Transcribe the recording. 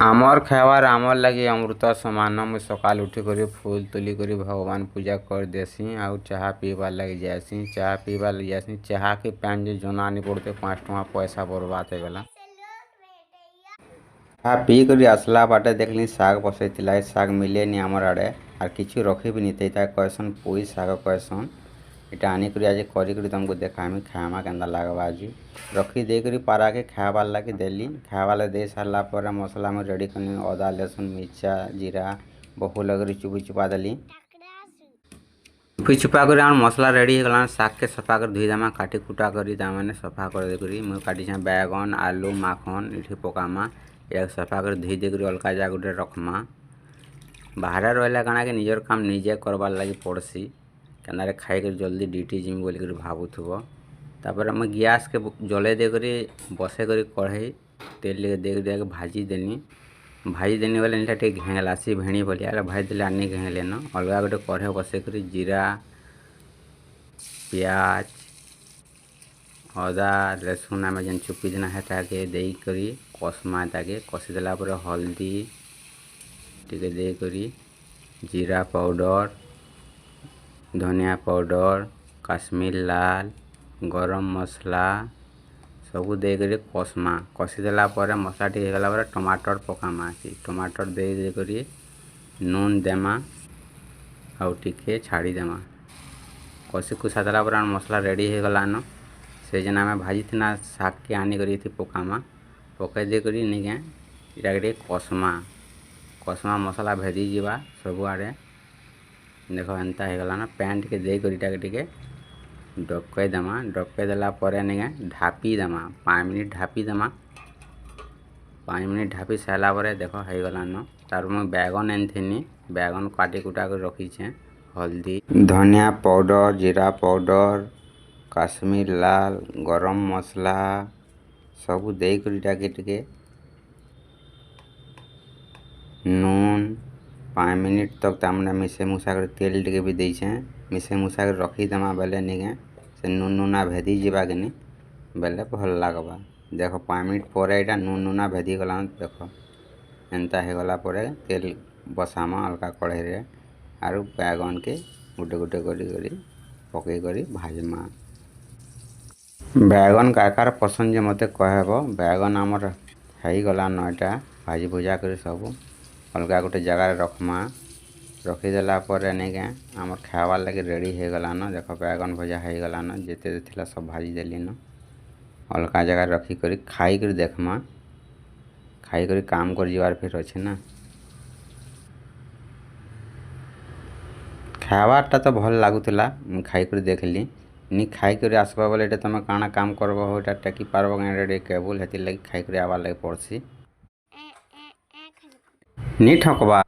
आमर खाइबार आमर लगी अमृत समान। मुझे सकाल उठी कर फूल तुली कर भगवान पूजा कर देसी आउ चाह पीबार लगी जासी। चाह पीबार लगी जासी। चाह के पैन जो जोना नहीं पड़ते 5 टଙ୍କା पैसा बर्बाद हो गला। चाह पी कर आसला बाटे देखली साग बसई साग मिले नहीं आमर आड़े आर किसी रखी भी नहीं कहसन पुई साग कहसन। इटा आनिक आज कर तुमको देखामी खामा के लगवा आज रखी देकर पारा के खाबार लगे देली। खाबार दे सारापर मसला में रेडी कर अदा लहसुन मिर्चा जीरा बहु लगे चुपी चुपा देली। चुपी चुपा कर मसला रेडी होगा साग के सफा कर धोई देमा काटी कुटा कर सफा कर मुझे काटी बैगन आलू माखन ये पकामा या सफा कर धोई देकर अलग जगह गोटे रखमा। बाहर रहा काना कि निजर काम निजे करवार लगी पड़सी केनारे खाई कर जल्दी ड्यूटी जिमी बोल कर भावुथब। तापर मैं गैस के जले देकर बसे कर कढ़ई तेल दे भाजी देनी बोले इटा टे घेलासी भेणी बोलिया भाजी देले आनी घेलेन अलग गोटे कढ़े बसे कर जीरा प्याज अदा लहसुन आम जेन चुपी देना है ताके देकर कषमा ताके कषिदेला हल्दी टिके देकर जीरा पाउडर धनिया पाउडर काश्मीर लाल गरम मसला सबू देकर कषमा कषिदेला मसला टी गला टमाटर पकामा टमाटर देकर नून देमा आउ टिके छाड़ी देमा कषि कुसा देला मसला रेडी हो गलान से जेन आम भाजी थी शाग के आनी करी पकामा पकई देकर निके इटा कषमा मसला भेदी जावा सब आड़े देख एंता हो गलान पैन टे देकर टे डबकई देमा डबकई देला निके ढापी देमा 5 मिनट ढापी देमा 5 मिनट ढापी सारा देख हो गलान तार मुझे बैगन एनथिनी बैगन काटी कुटा कर रखीचे हल्दी धनिया पाउडर जीरा पाउडर काश्मीर लाल गरम मसला सबू देकर टे नून 5 मिनट तक तमने मिसे मुसा कर तेल टे भी देछे मिसे मुसा कर रखी देमा बेले निके से नून नूना भेदी जावा कि बेले भल लगवा। देख 5 मिनट पर यहाँ नून नूना भेदी गला देख एंता हो गला तेल बसामा अलका कढ़ई रे आरु बैगन के गोटे गोटे करी पकई करी भाजमा। बैगन कार पसंद जे मते कहब बैगन आमर हो गला नटा भाजी भुजा कर सब अलग गोटे जगार रखमा रखीदेला निके आमर खाबार लगे रेडी हो गलान। देख बैगन भजा हो गलान जिते थिला सब भाजी देली न अलग जगह रखी कर खाई कर देखमा खाई कर काम कर जीवार फिर अच्छे ना खाबारटा तो भल लगुला खाई कर देखली नी खाई कर आसबा बोले तुम काना काम करब हो टेकी पार्ब कहीं केबुल हेती लगी खाई कर आवार लगे पड़सी नी ठकबा।